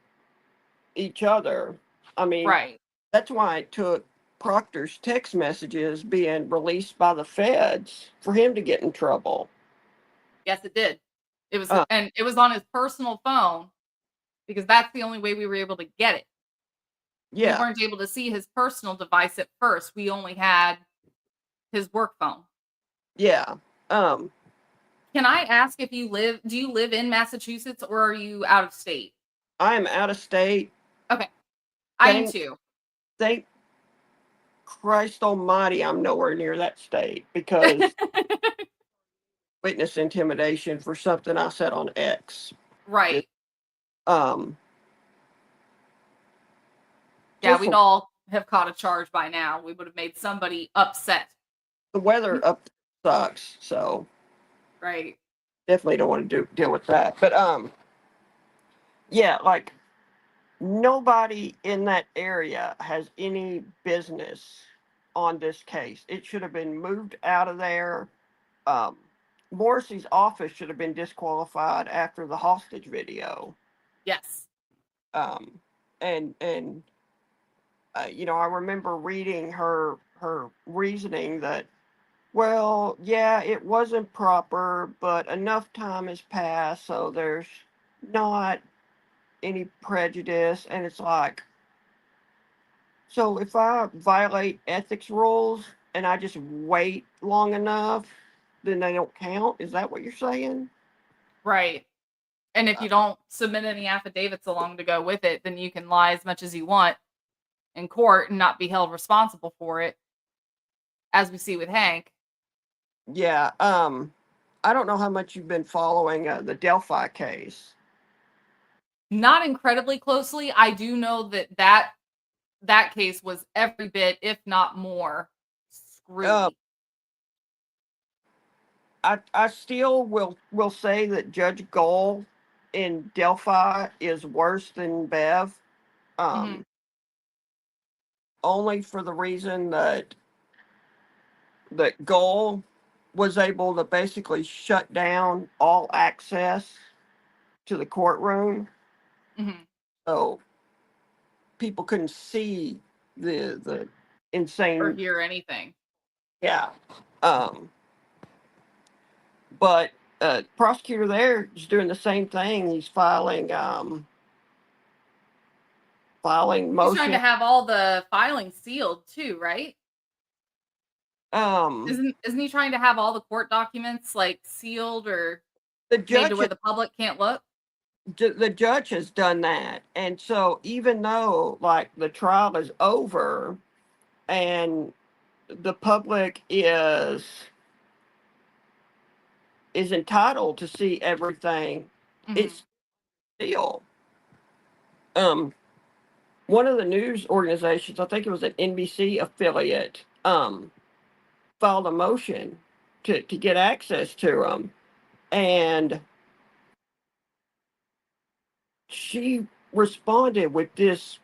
each other. I mean, right. that's why it took Proctor's text messages being released by the feds for him to get in trouble. Yes, it did. Uh, It was on his personal phone because that's the only way we were able to get it. We yeah, weren't able to see his personal device at first. We only had his work phone. yeah. Um, Can I ask if do you live in Massachusetts or are you out of state? I am out of state. Okay. I am Thank, too. thank Christ Almighty, I'm nowhere near that state because witness intimidation for something I said on X. Just, Right. um, Yeah, just we'd for all have caught a charge by now. We would have made somebody upset. the weather up sucks, so Right. definitely don't want to deal with that. But yeah, like, nobody in that area has any business on this case. It should have been moved out of there. Um, Morrissey's office should have been disqualified after the hostage video. Yes. Um, and I remember reading her reasoning that, well, yeah, it wasn't proper, but enough time has passed, so there's not any prejudice. And it's like, so if I violate ethics rules and I just wait long enough, then they don't count? Is that what you're saying? Right. And if Uh, you don't submit any affidavits along to go with it, then you can lie as much as you want in court and not be held responsible for it, as we see with Hank. yeah. I don't know how much you've been following the Delphi case. Not incredibly closely. I do know that case was every bit, if not more, Uh, screwy. I still will say that Judge Gold in Delphi is worse than Bev. Mhm. Um, Only for the reason that Gold was able to basically shut down all access to the courtroom, Mhm. so people couldn't see the Or insane. hear anything. Yeah. Um, but prosecutor there is doing the same thing. He's filing He's trying to motion. have all the filings sealed too, right? Um, Isn't he trying to have all the court documents like sealed or the made to judge where the public can't look? the judge has done that, and so even though, like, the trial is over and the public is is entitled to see everything, it's still one of the news organizations, I think it was an NBC affiliate, filed a motion to get access to them, and she responded with this.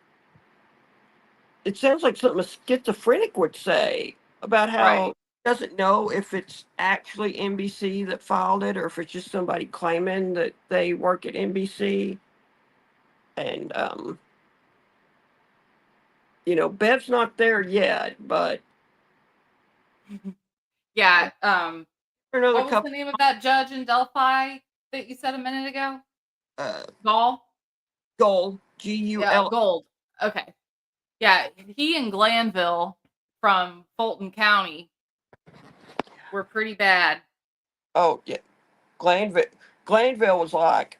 It sounds like something a schizophrenic would say about how Right. doesn't know if it's actually NBC that filed it or if it's just somebody claiming that they work at NBC. And Bev's not there yet, but Yeah. for another What was the couple, name of that judge in Delphi that you said a minute ago? uh, Gall? Gold, Yeah, Gul. Gold. Okay. Yeah, he and Glanville from Fulton County were pretty bad. Oh yeah, Glanville. Glanville was like,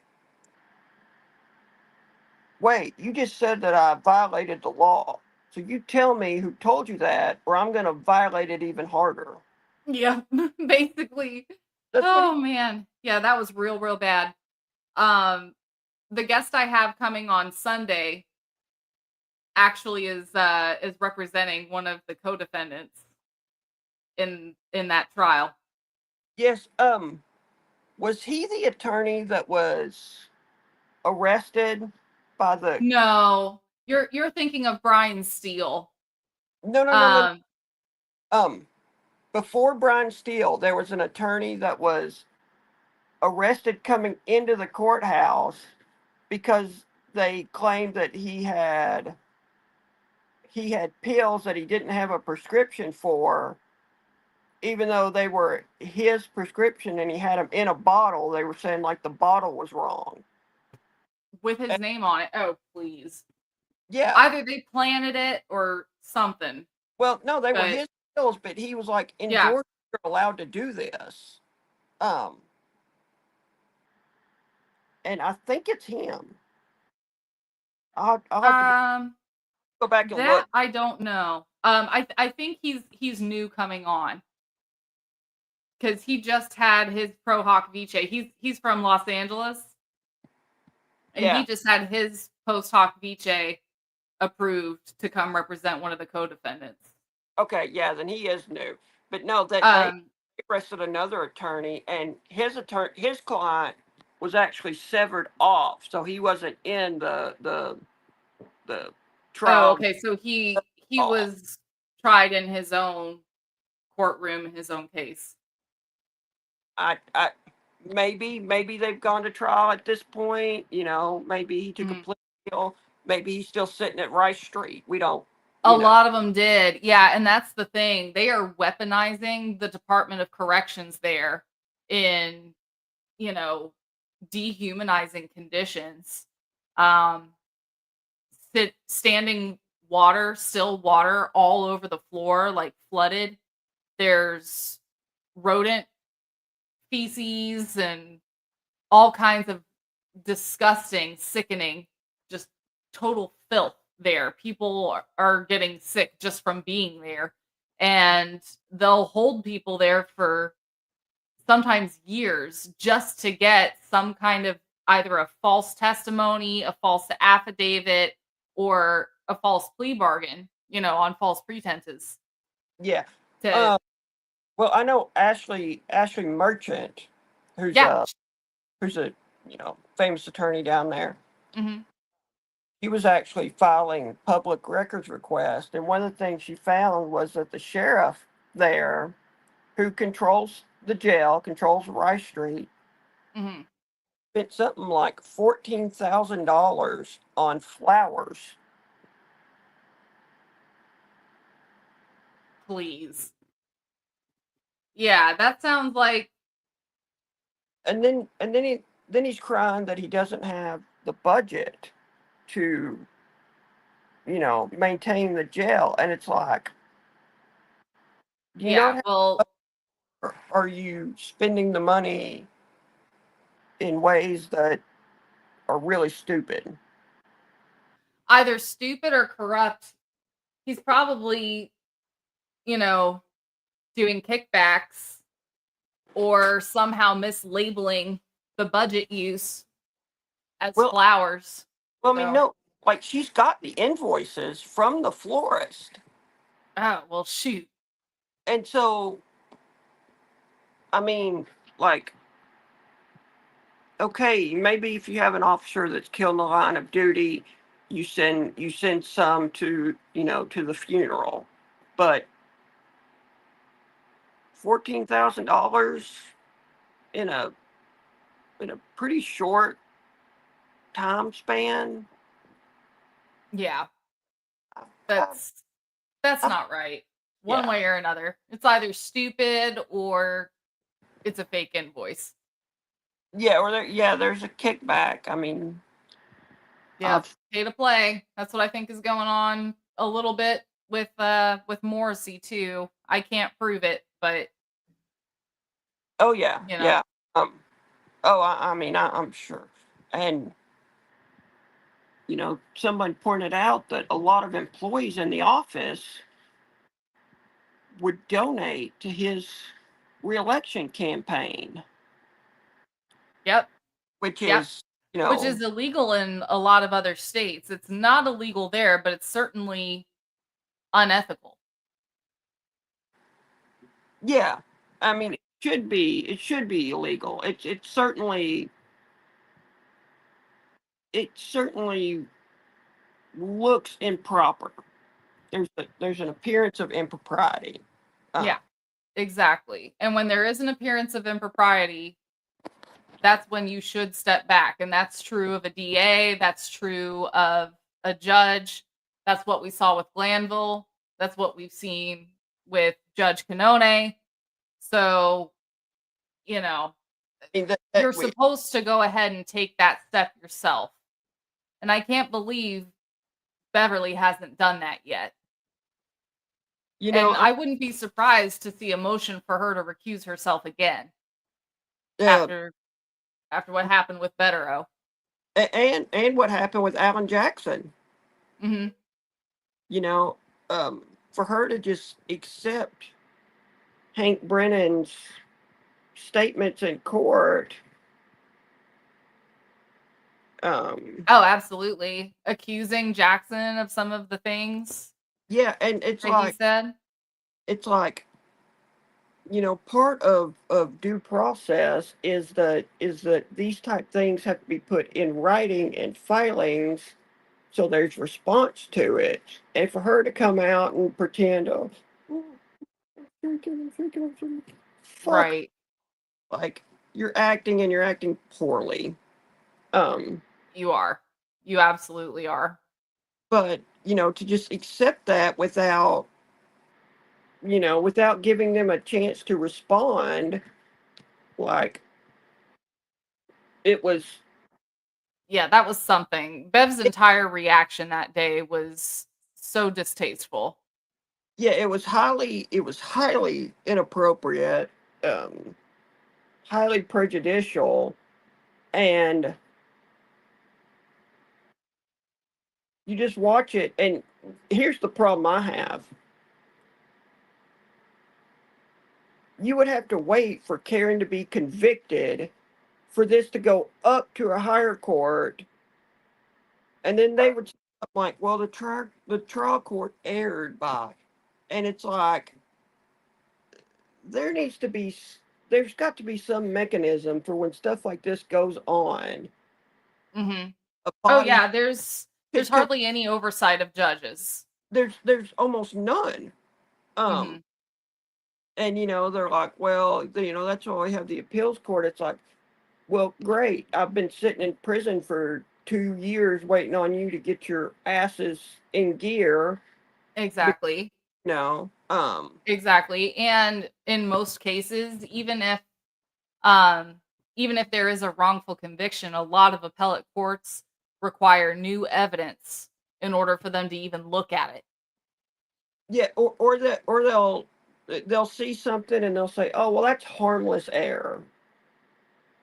"Wait, you just said that I violated the law. So you tell me who told you that, or I'm going to violate it even harder." Yeah, basically. That's what he. Oh man. Yeah, that was real, real bad. The guest I have coming on Sunday actually is representing one of the co-defendants in that trial. Yes. Was he the attorney that was arrested by the? No, you're thinking of Brian Steele. No, no, no, no. Um, Um, Before Brian Steele, there was an attorney that was arrested coming into the courthouse because they claimed that he had pills that he didn't have a prescription for, even though they were his prescription and he had them in a bottle. They were saying like the bottle was wrong. with his And, name on it. Oh, please. yeah. Either they planted it or something. Well, no, they were But his pills, but he was like, in yeah. Georgia, you're allowed to do this. Um, and I think it's him. I'll have to Um, go back and that look. I don't know. I think he's new coming on because he just had his Pro Hoc Vice. He's from Los Angeles, and Yeah. he just had his Post Hoc Vice approved to come represent one of the co-defendants. Okay. Yeah. Then he is new. But no, that they Um, arrested another attorney, and his client was actually severed off, so he wasn't in the oh, trial okay. So he at all. was tried in his own courtroom, in his own case. I maybe they've gone to trial at this point. Maybe he took a Mhm. plea deal. Maybe he's still sitting at Rice Street. We don't. A lot of them did. Yeah, and that's the thing. They are weaponizing the Department of Corrections there in, you know, dehumanizing conditions. Um, standing water, still water all over the floor, like flooded. There's rodent feces and all kinds of disgusting, sickening, just total filth there. People are getting sick just from being there. And they'll hold people there for sometimes years just to get some kind of either a false testimony, a false affidavit, or a false plea bargain, on false pretenses. Yeah. To Well, I know Ashley Merchant, who's yeah. a who's a famous attorney down there. Mhm. He was actually filing public records request, and one of the things she found was that the sheriff there, who controls the jail, controls Rice Street, Mhm. spent something like $14,000 on flowers. Please. Yeah, that sounds like And then he's crying that he doesn't have the budget to maintain the jail, and it's like, do you not yeah, have, well, or are you spending the money in ways that are really stupid? either stupid or corrupt. He's probably, you know, doing kickbacks or somehow mislabeling the budget use as Well, flowers. I mean, So, no, like she's got the invoices from the florist. oh, well, shoot. And so, I mean, like, okay, maybe if you have an officer that's killed in the line of duty, you send some to, to the funeral. But $14,000 in a pretty short time span. Yeah, I, I, that's I, not right. One yeah, way or another. It's either stupid or it's a fake invoice. yeah, there's a kickback. I mean, Yep. I've Pay to play. That's what I think is going on a little bit with Morrissey too. I can't prove it, but oh yeah, you know, yeah. Um, oh, I mean, I'm sure, and someone pointed out that a lot of employees in the office would donate to his reelection campaign, yep, which yep. is, Which is illegal in a lot of other states. It's not illegal there, but it's certainly unethical. yeah. I mean, it should be illegal. It certainly looks improper. There's an appearance of impropriety. Uh, Yeah, exactly. And when there is an appearance of impropriety, that's when you should step back. And that's true of a DA, that's true of a judge. That's what we saw with Glanville. That's what we've seen with Judge Canone. So, you know, I mean, you're supposed to go ahead and take that step yourself. And I can't believe Beverly hasn't done that yet. you And know, I wouldn't be surprised to see a motion for her to recuse herself again uh, after what happened with Bederow. and what happened with Alan Jackson. Hmm. You know, for her to just accept Hank Brennan's statements in court. Oh, absolutely. Accusing Jackson of some of the things Yeah, and it's that he like said. it's like part of due process is that these type things have to be put in writing and filings, so there's response to it. And for her to come out and pretend, oh, fuck, Right. like you're acting poorly. Um, You are. You absolutely are. but to just accept that without giving them a chance to respond, like it was, Yeah, that was something. Bev's entire reaction that day was so distasteful. yeah, it was highly inappropriate, um, highly prejudicial, and you just watch it. And here's the problem I have: you would have to wait for Karen to be convicted for this to go up to a higher court, and then they would say, like, well, the trial court erred by, and it's like there needs to be there's got to be some mechanism for when stuff like this goes on. Hmm. A Oh body yeah, there's could hardly any oversight of judges. there's almost none. Hmm. Um, and they're like, well, that's why we have the appeals court. It's like, well, great. I've been sitting in prison for 2 years waiting on you to get your asses in gear. Exactly. You know, Exactly. And in most cases, um even if there is a wrongful conviction, a lot of appellate courts require new evidence in order for them to even look at it. yeah, or they'll see something and they'll say, oh, well, that's harmless error,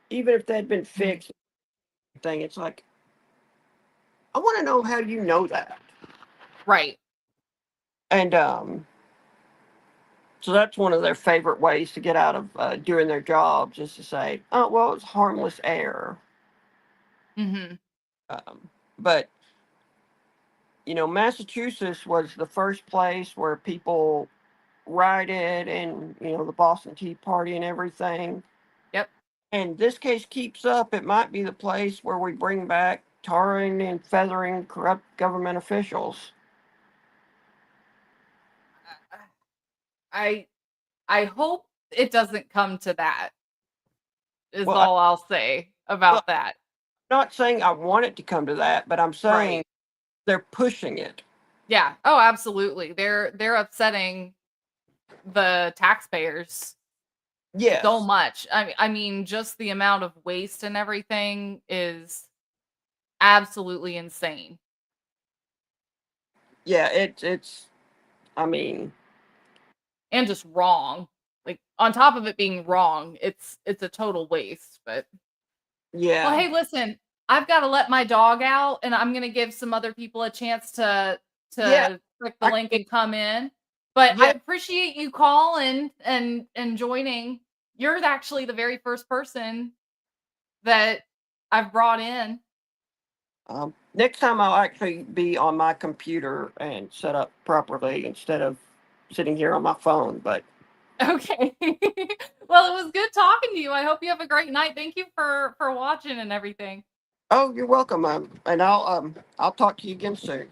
even if that had been Mhm. fixed. Thing, it's like, I want to know how you know that. Right. And So that's one of their favorite ways to get out of doing their jobs, is to say, "Oh, well, it's harmless error." Hmm. Um, but Massachusetts was the first place where people rioted, and the Boston Tea Party and everything. Yep. And this case keeps up, it might be the place where we bring back tarring and feathering corrupt government officials. I I hope it doesn't come to that. Is Well, all I'll say well, about that. I'm not saying I want it to come to that, but I'm saying Right. they're pushing it. Yeah. Oh, absolutely. They're upsetting the taxpayers so Yes. much. I mean, just the amount of waste and everything is absolutely insane. Yeah, it's I mean, And just wrong. Like, on top of it being wrong, it's a total waste, but well, yeah. hey, listen, I've gotta let my dog out, and I'm gonna give some other people a chance to Yeah, click the I link mean, and come in. But I yeah, appreciate you calling and joining. You're actually the very first person that I've brought in. next time I'll actually be on my computer and set up properly instead of sitting here on my phone, but Okay. Well, it was good talking to you. I hope you have a great night. Thank you for watching and everything. oh, you're welcome, and I'll talk to you again soon.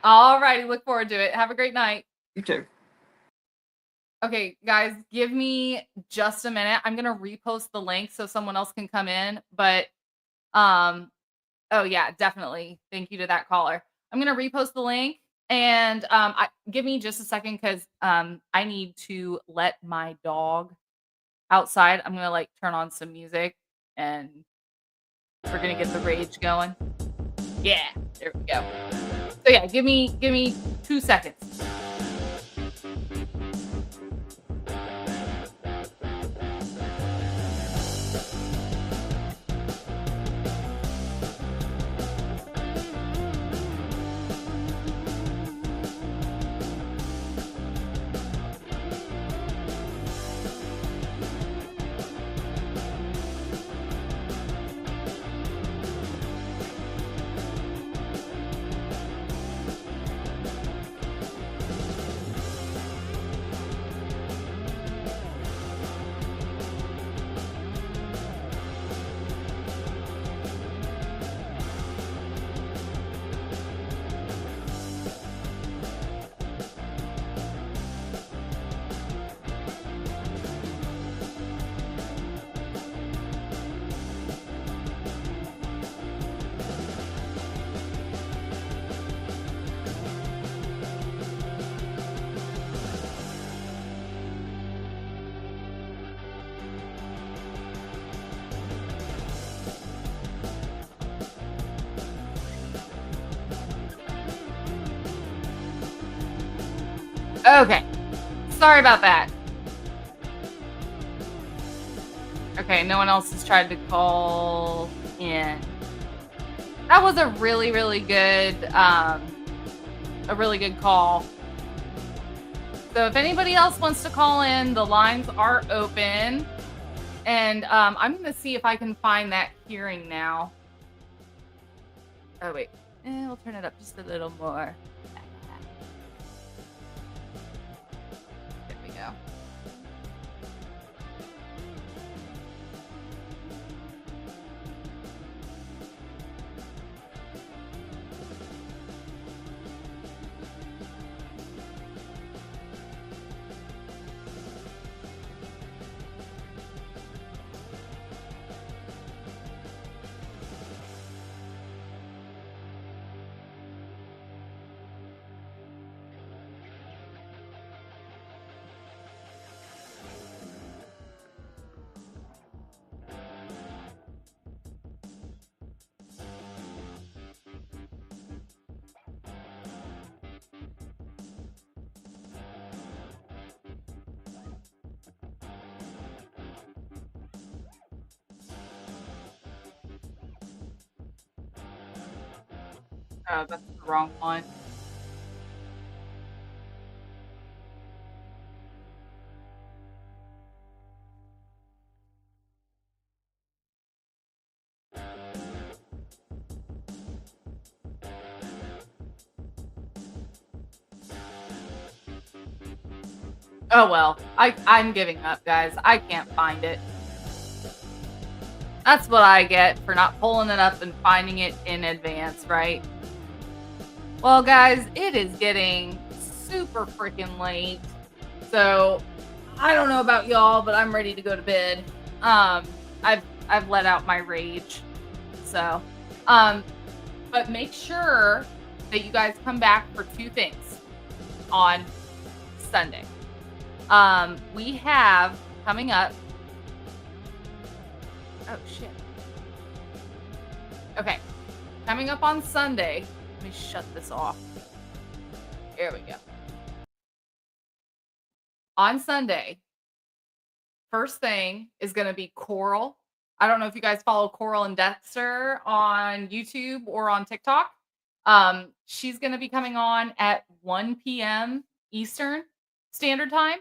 Alrighty, look forward to it. Have a great night. You too. Okay, guys, give me just a minute. I'm gonna repost the link so someone else can come in. But oh yeah, definitely. Thank you to that caller. I'm gonna repost the link and give me just a second because I need to let my dog outside. I'm gonna like turn on some music and we're gonna get the rage going. Yeah, there we go. So yeah, give me 2 seconds. Okay. Sorry about that. Okay, no one else has tried to call in. That was a really good call. So if anybody else wants to call in, the lines are open. And I'm gonna see if I can find that hearing now. Oh wait. We'll turn it up just a little more. There we go. Oh, that's the wrong one. Oh well, I'm giving up, guys. I can't find it. That's what I get for not pulling it up and finding it in advance, right? Well, guys, it is getting super freaking late. So, I don't know about y'all, but I'm ready to go to bed. I've let out my rage. So, but make sure that you guys come back for two things on Sunday. We have coming up. Oh shit. Okay. Coming up on Sunday. Let me shut this off. There we go. On Sunday, first thing is going to be Coral. I don't know if you guys follow Coral and Dexter on YouTube or on TikTok. She's going to be coming on at 1 p.m. Eastern Standard Time.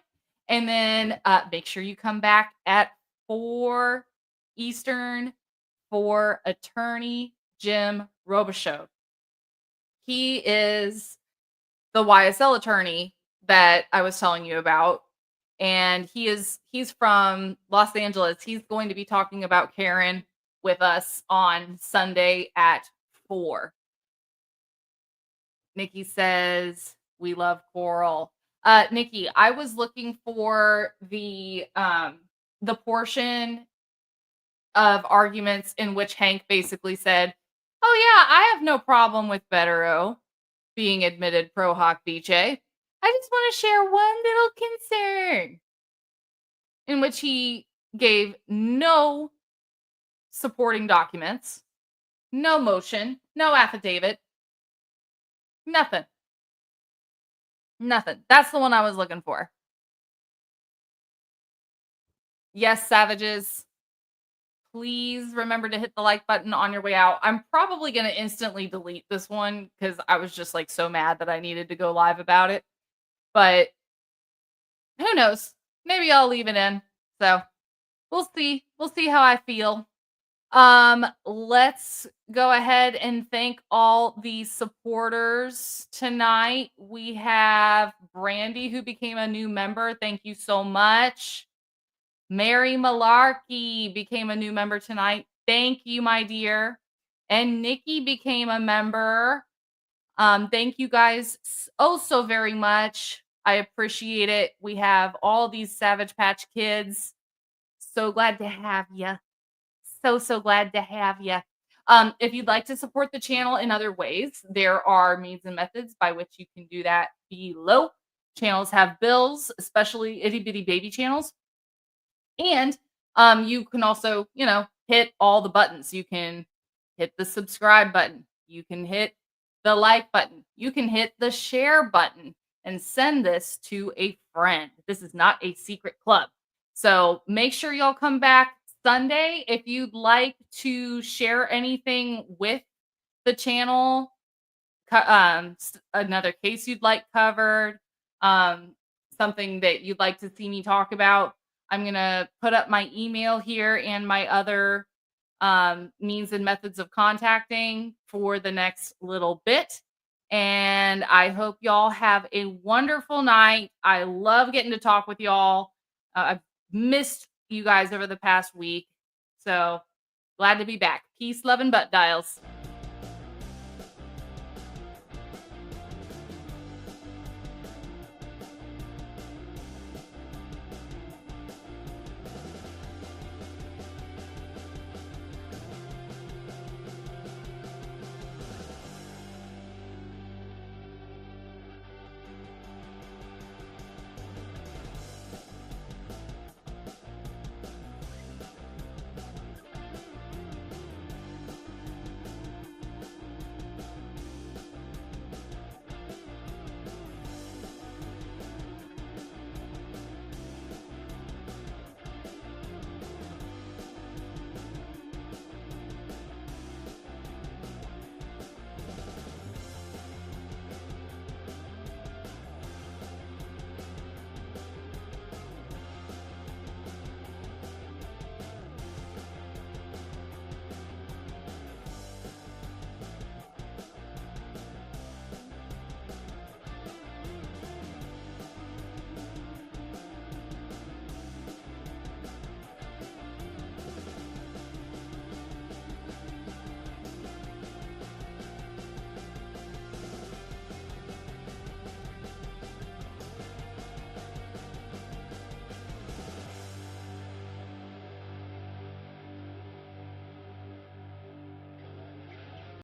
And then make sure you come back at 4 Eastern for attorney Jim Robichaud. He is the YSL attorney that I was telling you about. And he's from Los Angeles. He's going to be talking about Karen with us on Sunday at 4. Nikki says, we love Coral. Nikki, I was looking for the portion of arguments in which Hank basically said, oh yeah, I have no problem with Bederow being admitted pro hoc BJ. I just want to share one little concern, in which he gave no supporting documents, no motion, no affidavit, nothing. Nothing. That's the one I was looking for. Yes, savages. Please remember to hit the like button on your way out. I'm probably going to instantly delete this one because I was just like so mad that I needed to go live about it. But who knows? Maybe I'll leave it in. So we'll see. We'll see how I feel. Let's go ahead and thank all the supporters tonight. We have Brandy, who became a new member. Thank you so much. Mary Malarkey became a new member tonight. Thank you, my dear. And Nikki became a member. Thank you guys so very much. I appreciate it. We have all these Savage Patch Kids. So glad to have you. So glad to have you. If you'd like to support the channel in other ways, there are means and methods by which you can do that below. Channels have bills, especially itty bitty baby channels. And you can also, hit all the buttons. You can hit the subscribe button. You can hit the like button. You can hit the share button and send this to a friend. This is not a secret club. So make sure y'all come back Sunday. If you'd like to share anything with the channel, another case you'd like covered, something that you'd like to see me talk about, I'm going to put up my email here and my other means and methods of contacting for the next little bit. And I hope y'all have a wonderful night. I love getting to talk with y'all. I've missed you guys over the past week. So glad to be back. Peace, love, and butt dials.